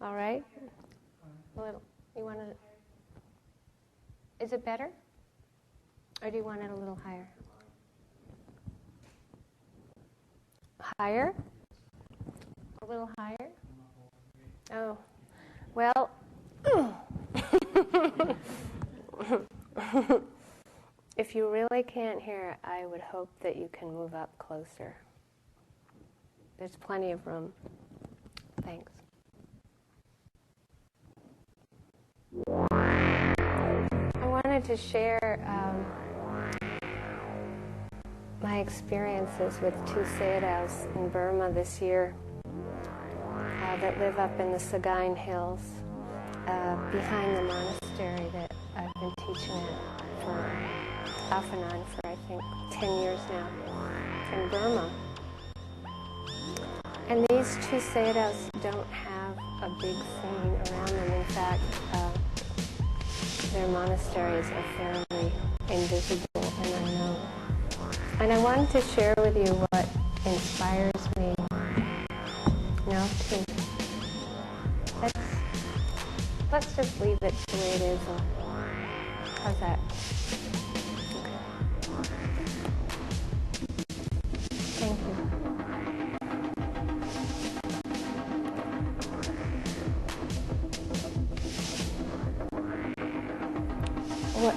All right? A little. You want to... Is it better? Or do you want it a little higher? Higher? A little higher? Oh. Well... If you really can't hear, I would hope that you can move up closer. There's plenty of room. Thanks. I wanted to share my experiences with two Sayadaws in Burma this year that live up in the Sagaing Hills behind the monastery that I've been teaching at for off and on for I think 10 years now in Burma. And these two Sayadaws don't have a big scene around them. In fact, their monasteries are fairly invisible and unknown. And I wanted to share with you what inspires me. No, let's just leave it the way it is. How's that? Okay. Thank you.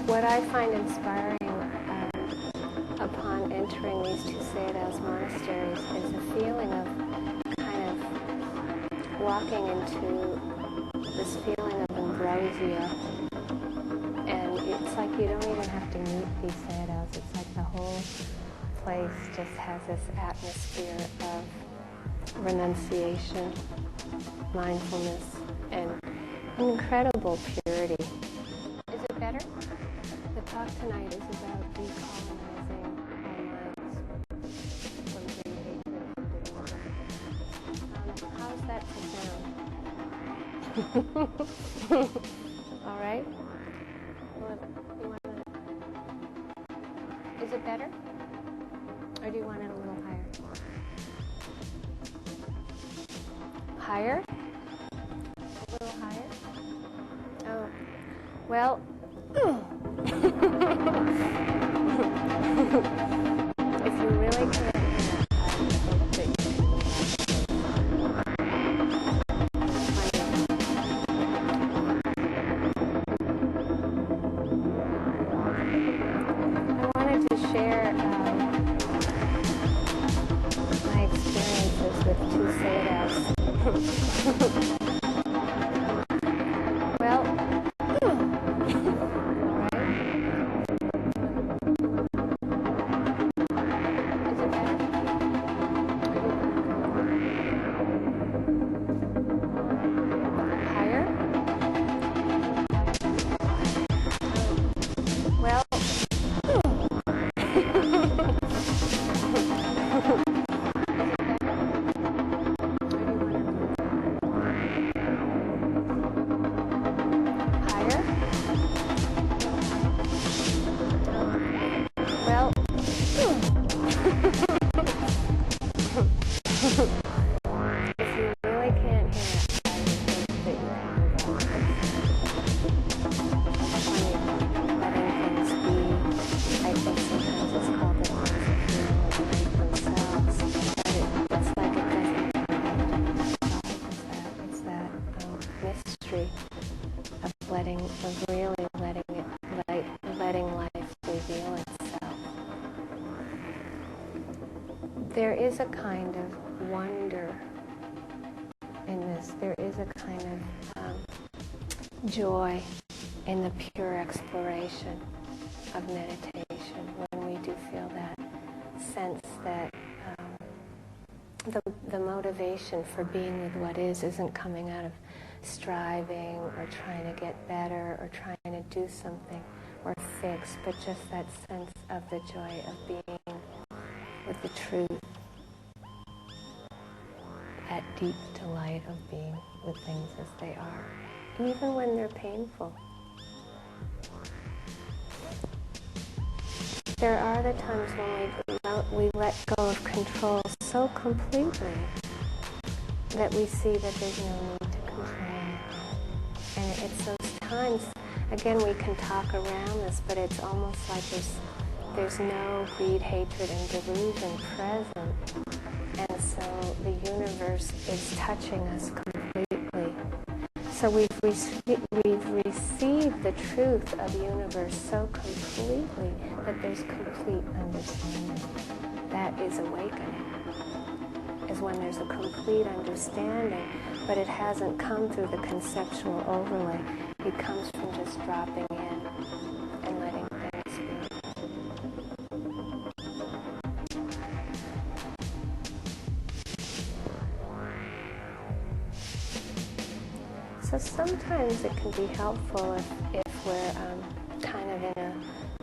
What I find inspiring upon entering these two Sayadaws monasteries is a feeling of kind of walking into this feeling of ambrosia. And it's like you don't even have to meet these Sayadaws. It's like the whole place just has this atmosphere of renunciation, mindfulness, and incredible purity. Is it better? The talk tonight is about decolonizing our minds from greed, hatred, and delusion. How's that to sound? All right? Is it better? Or do you want it a little higher? Higher? A little higher? Oh. Well... if you really can't hear, I hope that you can I wanted to share my experiences with two Sayadaws. Letting life reveal itself. There is a kind of wonder in this. There is a kind of joy in the pure exploration of meditation when we do feel that sense that the motivation for being with what is isn't coming out of striving or trying to get better or trying to do something or fix, but just that sense of the joy of being with the truth, that deep delight of being with things as they are, even when they're painful. There are the times when we let go of control so completely that we see that there's no need to control anything. And it's those times, again, we can talk around this, but it's almost like there's no greed, hatred, and delusion present. And so the universe is touching us completely. So we've received the truth of the universe so completely that there's complete understanding. That is awakening, is when there's a complete understanding, but it hasn't come through the conceptual overlay. It comes from just dropping in and letting things be. So sometimes it can be helpful if we're kind of in a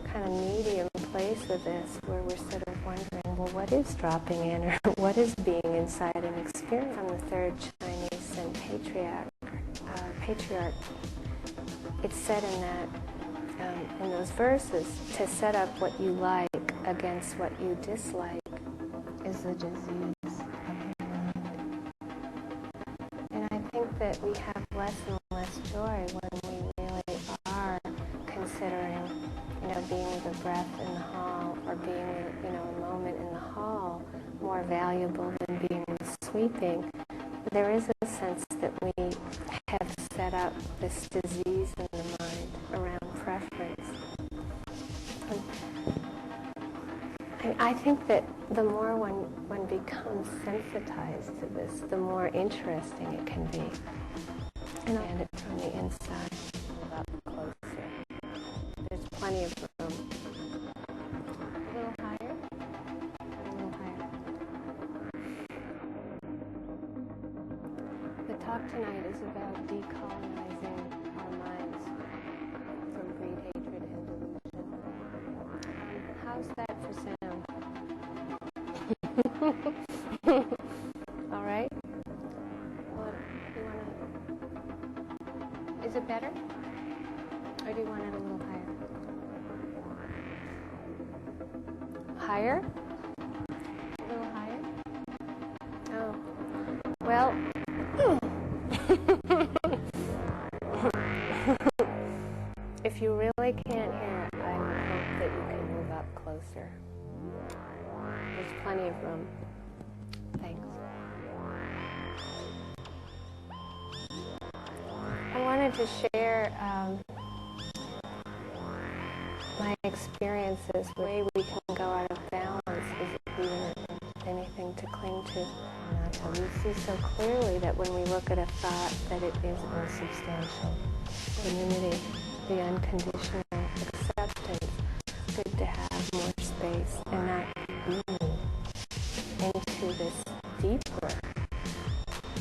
kind of medium place with this, where we're sort of wondering, well, what is dropping in, or what is being inside an experience? From the third Chinese and patriarch, it's said in that in those verses, to set up what you like against what you dislike is the disease of the mind. And I think that we have less and less joy when we really are considering, being with a breath in the hall, or being with, a moment in the hall more valuable than being with sweeping. There is a sense that we have set up this disease in the mind around preference. And I think that the more one becomes sensitized to this, the more interesting it can be. And it from the inside up closer. There's plenty of room. A little higher. A little higher. The talk tonight is about decolonizing our minds from greed, hatred, and delusion. How's that for sound? All right. Well, you want to? Is it better? Or do you want it a little higher? Higher? A little higher? Oh. Well. If you really can't hear it, I hope that you can move up closer. There's plenty of room. Thanks. I wanted to share my experiences. The way we can go out of balance is even anything to cling to. We see so clearly that when we look at a thought, that it is insubstantial. The unity, the unconditional acceptance. Good to have more space and not move into this deeper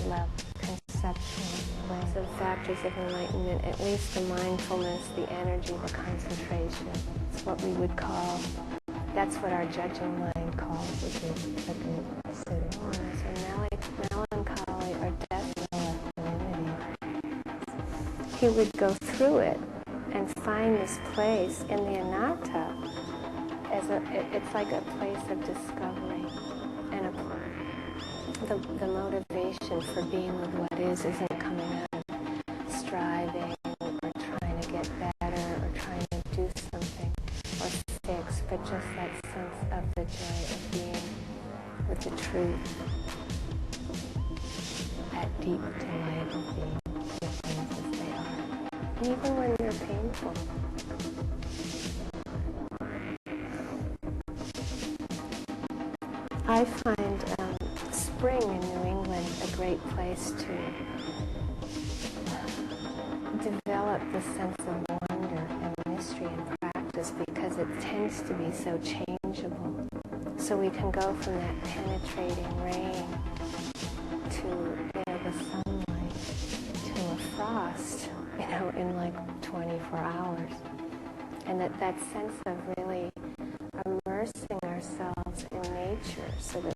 level, conceptual ways of factors of enlightenment, at least the mindfulness, the energy, the concentration. It's what we would call, that's what our judging mind calls a good sitting. So melancholy or death or equanimity. He would go through it and find this place in the anatta as it's like a place of discovery, and the motivation for being with what is isn't coming out of striving or trying to get better or trying to do something or fix, but just that sense of the joy of being with the truth, that deep delight of being with things as they are, even when they're painful. I find spring in New England a great place to develop the sense of wonder and mystery in practice, because it tends to be so changeable. So we can go from that penetrating rain to the sunlight to a frost, in like 24 hours. And that sense of really immersing ourselves in nature so that